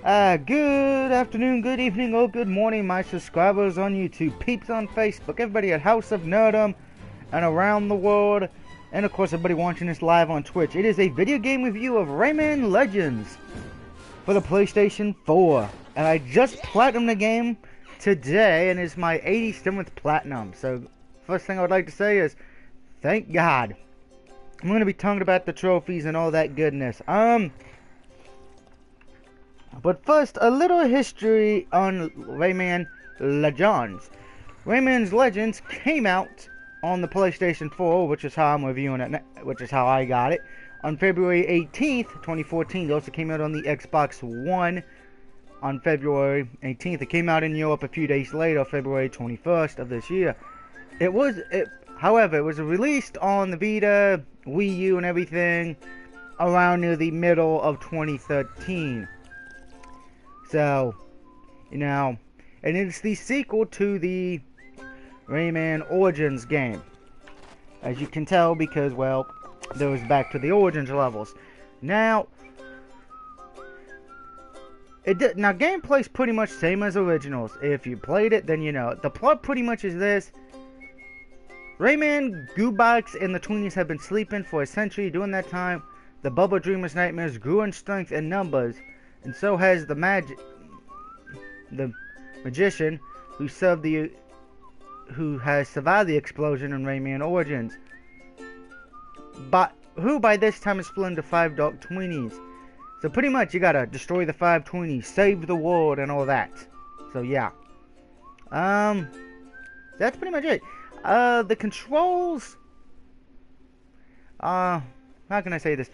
Good afternoon, good evening, or good morning, my subscribers on YouTube, peeps on Facebook, everybody at House of Nerdum, and around the world, and of course everybody watching this live on Twitch. It is a video game review of Rayman Legends for the PlayStation 4, and I just platinumed the game today, and it's my 87th platinum. So, first thing I would like to say is, thank God. I'm going to be talking about the trophies and all that goodness. But first, a little history on Rayman Legends. Rayman's Legends came out on the PlayStation 4, which is how I'm reviewing it, which is how I got it, on February 18th, 2014. It also came out on the Xbox One on February 18th. It came out in Europe a few days later, February 21st of this year. However, it was released on the Vita, Wii U, and everything around near the middle of 2013. So, and it's the sequel to the Rayman Origins game. As you can tell, because, well, there was back to the Origins levels. Now gameplay's pretty much same as originals. If you played it, then you know. The plot pretty much is this. Rayman, Goobox, and the Tweenies have been sleeping for a century. During that time, the Bubble Dreamer's nightmares grew in strength and numbers, and so has the magician who has survived the explosion in Rayman Origins, but who by this time is split into 5 Dark Tweenies. So pretty much you gotta destroy the 5 Tweenies, save the world, and all that. So yeah, that's pretty much it. The controls, how can I say this?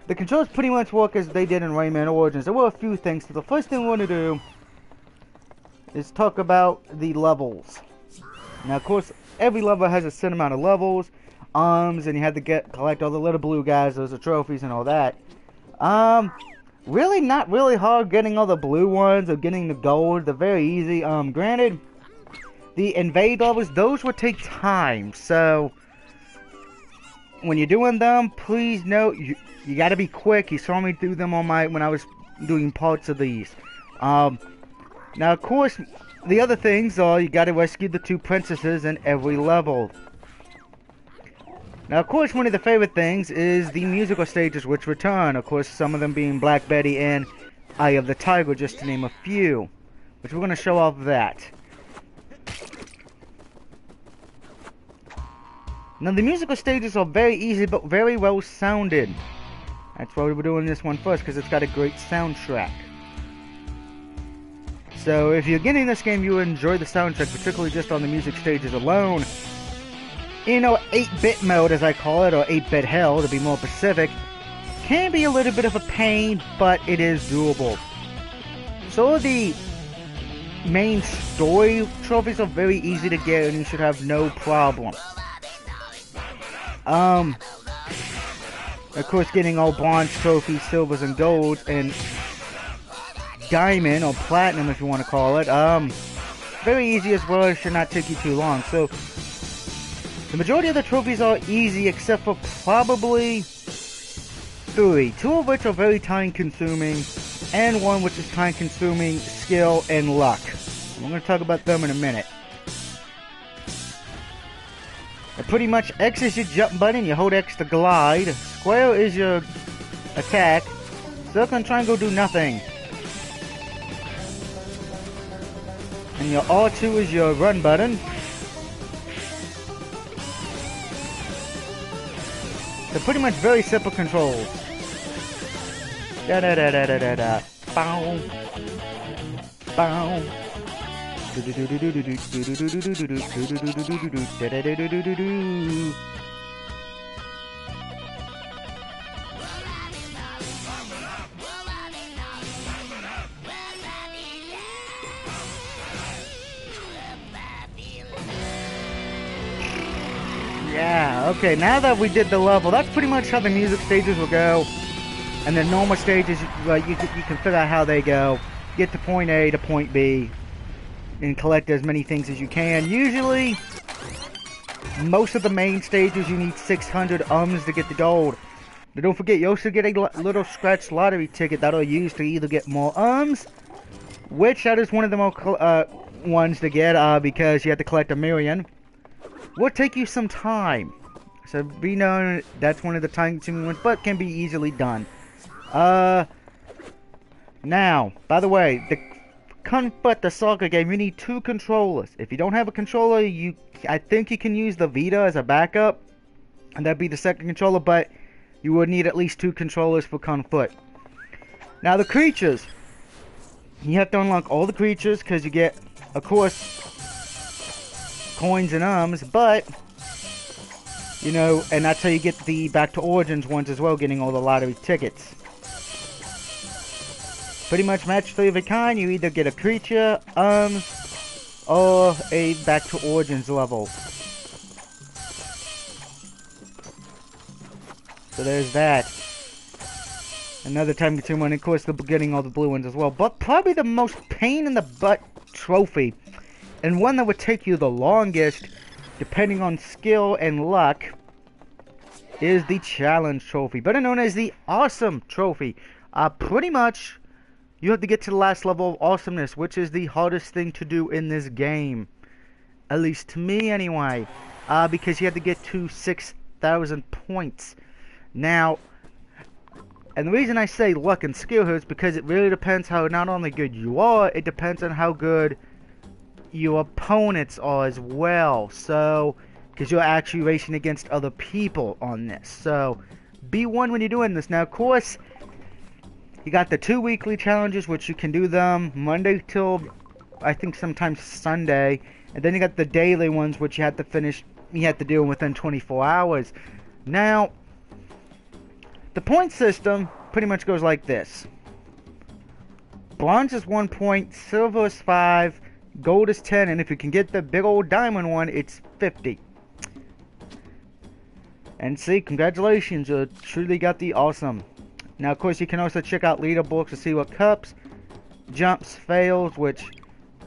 The controls pretty much work as they did in Rayman Origins. There were a few things. So the first thing we want to do is talk about the levels. Now, of course, every level has a certain amount of levels, and you have to collect all the little blue guys. Those are trophies and all that. Really not really hard getting all the blue ones or getting the gold. They're very easy. Granted, the invade levels, those would take time. So when you're doing them, please note you gotta be quick. You saw me do them when I was doing parts of these. Now, of course, the other things are you gotta rescue the 2 princesses in every level. Now, of course, one of the favorite things is the musical stages which return. Of course, some of them being Black Betty and Eye of the Tiger, just to name a few. Which we're gonna show off that. Now, the musical stages are very easy, but very well sounded. That's why we're doing this one first, because it's got a great soundtrack. So, if you're getting this game, you will enjoy the soundtrack, particularly just on the music stages alone. 8-bit mode, as I call it, or 8-bit hell, to be more specific, can be a little bit of a pain, but it is doable. So, the main story trophies are very easy to get, and you should have no problem. Of course, getting all bronze trophies, silvers, and golds, and diamond, or platinum if you want to call it, very easy as well. It should not take you too long. So, the majority of the trophies are easy, except for probably 3. 2 of which are very time-consuming, and 1 which is time-consuming, skill, and luck. I'm going to talk about them in a minute. Pretty much, X is your jump button, you hold X to glide, square is your attack, circle and triangle do nothing. And your R2 is your run button. They're pretty much very simple controls. Da da da da da da da. Bow. Bow. Yeah, okay, now that we did the level, that's pretty much how the music stages will go. And the normal stages, you can figure out how they go. Get to point A to point B. And collect as many things as you can. Usually, most of the main stages you need 600 to get the gold. But don't forget, you also get a little scratch lottery ticket that'll use to either get more which that is one of the more ones to get because you have to collect 1,000,000. Will take you some time. So be known that's one of the time-consuming ones, but can be easily done. Now, by the way, the soccer game, you need 2 controllers. If you don't have a controller, I think you can use the Vita as a backup, and that'd be the second controller, but you would need at least 2 controllers for Kung Foot. Now the creatures, you have to unlock all the creatures because you get, of course, coins and but you know, and that's how you get the Back to Origins ones as well, getting all the lottery tickets. Pretty much match 3 of a kind. You either get a creature, or a Back to Origins level. So there's that. Another time-consuming one, of course, getting all the blue ones as well. But probably the most pain-in-the-butt trophy, and one that would take you the longest, depending on skill and luck, is the Challenge Trophy, better known as the Awesome Trophy. Pretty much, you have to get to the last level of awesomeness, which is the hardest thing to do in this game. At least to me, anyway. Because you have to get to 6,000 points. Now, and the reason I say luck and skill here is because it really depends how not only good you are, it depends on how good your opponents are as well. So, because you're actually racing against other people on this. So, be one when you're doing this. Now, of course, you got the 2 weekly challenges, which you can do them Monday till, I think, sometimes Sunday. And then you got the daily ones, which you have to finish, you have to do them within 24 hours. Now, the point system pretty much goes like this. Bronze is 1 point, silver is 5, gold is 10, and if you can get the big old diamond one, it's 50. And see, congratulations, you truly got the awesome. Now, of course, you can also check out leaderboards to see what cups, jumps, fails, which,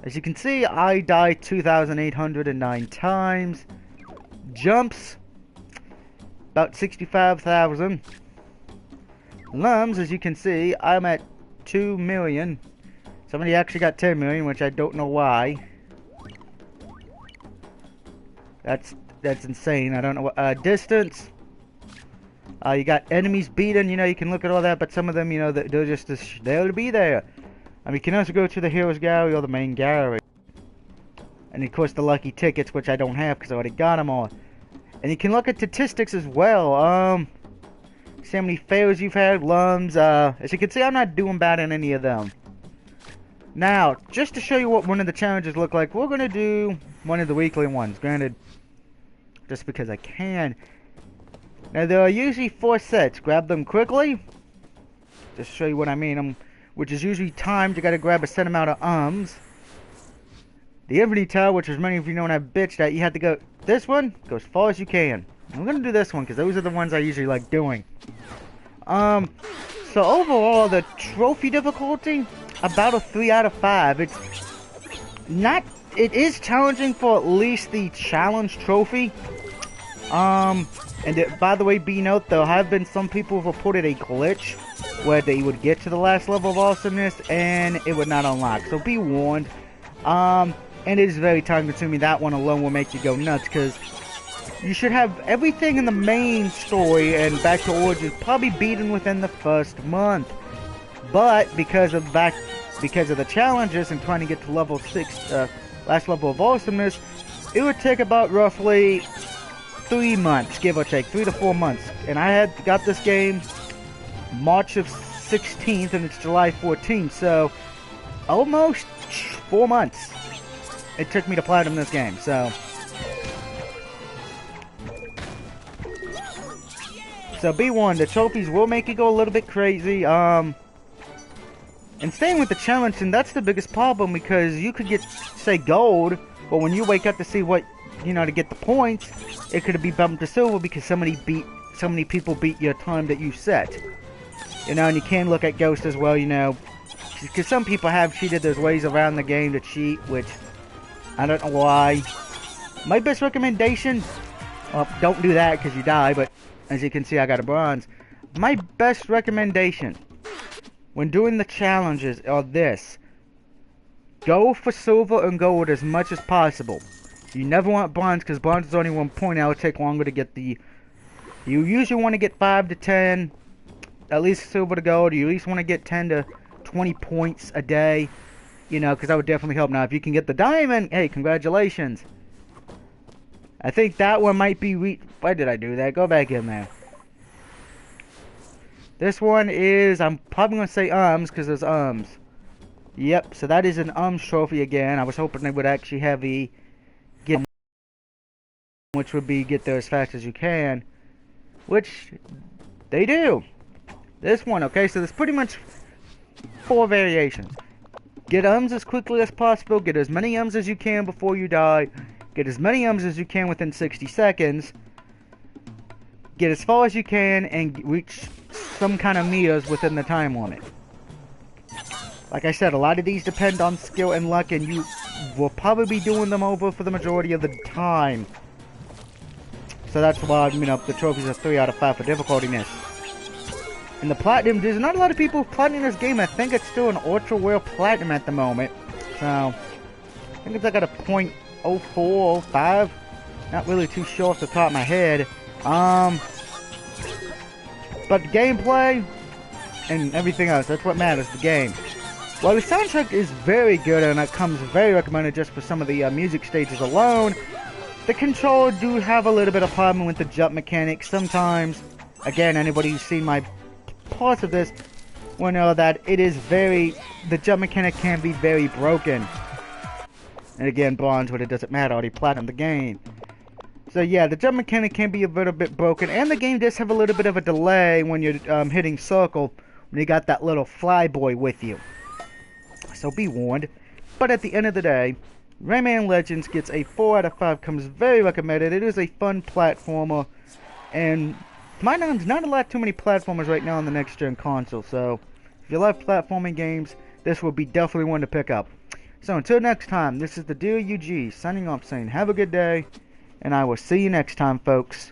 as you can see, I died 2,809 times. Jumps, about 65,000. Lums, as you can see, I'm at 2 million. Somebody actually got 10 million, which I don't know why. That's insane. I don't know what, distance. You got enemies beaten, you know, you can look at all that, but some of them, you know, they're just there to be there. I mean, you can also go to the Heroes Gallery or the main gallery. And of course the lucky tickets, which I don't have because I already got them all. And you can look at statistics as well. See how many fails you've had, lums. As you can see, I'm not doing bad in any of them. Now, just to show you what one of the challenges look like, we're going to do one of the weekly ones. Granted, just because I can. Now, there are usually 4 sets. Grab them quickly. Just to show you what I mean. Which is usually timed. You got to grab a set amount of The Infinity Tower, which as many of you know, and I bitched at, you have to go. This one, go as far as you can. I'm going to do this one because those are the ones I usually like doing. So overall, the trophy difficulty, about a 3 out of 5. It's not, it is challenging for at least the challenge trophy. By the way, be note, there have been some people who reported a glitch where they would get to the last level of awesomeness and it would not unlock. So be warned. And it is very time consuming. That one alone will make you go nuts because you should have everything in the main story and Back to Origins probably beaten within the first month. But because of the challenges and trying to get to level 6, last level of awesomeness, it would take about roughly 3 months, give or take, 3 to 4 months. And I got this game March of 16th and it's July 14th, so almost 4 months it took me to platinum this game. So be warned, the trophies will make you go a little bit crazy. And staying with the challenge, and that's the biggest problem because you could get, say, gold, but when you wake up to see what, you know, to get the points, it could be bumped to silver because so many people beat your time that you set. You know, and you can look at Ghost as well, you know, because some people have cheated. There's ways around the game to cheat, which I don't know why. My best recommendation, well, don't do that because you die, but as you can see, I got a bronze. my best recommendation when doing the challenges are this. Go for silver and gold as much as possible. You never want bronze, because bronze is only 1 point. It will take longer to get the... You usually want to get 5 to 10, at least silver to gold. You at least want to get 10 to 20 points a day. You know, because that would definitely help. Now, if you can get the diamond, hey, congratulations. I think that one might be... Why did I do that? Go back in there. This one is... I'm probably going to say because there's Yep, so that is an trophy again. I was hoping they would actually have the... which would be get there as fast as you can. Which they do. This one, okay, so there's pretty much 4 variations. Get as quickly as possible. Get as many as you can before you die. Get as many as you can within 60 seconds. Get as far as you can and reach some kind of meters within the time limit. Like I said, a lot of these depend on skill and luck, and you will probably be doing them over for the majority of the time. So that's why, you know, the trophies are 3 out of 5 for difficultiness. And the platinum, there's not a lot of people platinum this game. I think it's still an ultra rare platinum at the moment. So, I think it's like at a .04, 05. Not really too sure off the top of my head. But the gameplay and everything else, that's what matters, the game. While the soundtrack is very good and it comes very recommended just for some of the music stages alone, the controller do have a little bit of problem with the jump mechanics. Sometimes, again, anybody who's seen my parts of this will know that it is the jump mechanic can be very broken. And again, bronze, but it doesn't matter, I already platinumed the game. So yeah, the jump mechanic can be a little bit broken, and the game does have a little bit of a delay when you're hitting circle, when you got that little flyboy with you. So be warned. But at the end of the day, Rayman Legends gets a 4 out of 5, comes very recommended. It is a fun platformer, and to my knowledge, not a lot too many platformers right now on the next gen console, so if you love platforming games, this will be definitely one to pick up. So until next time, this is the Dear UG signing off saying have a good day, and I will see you next time, folks.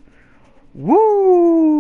Woo!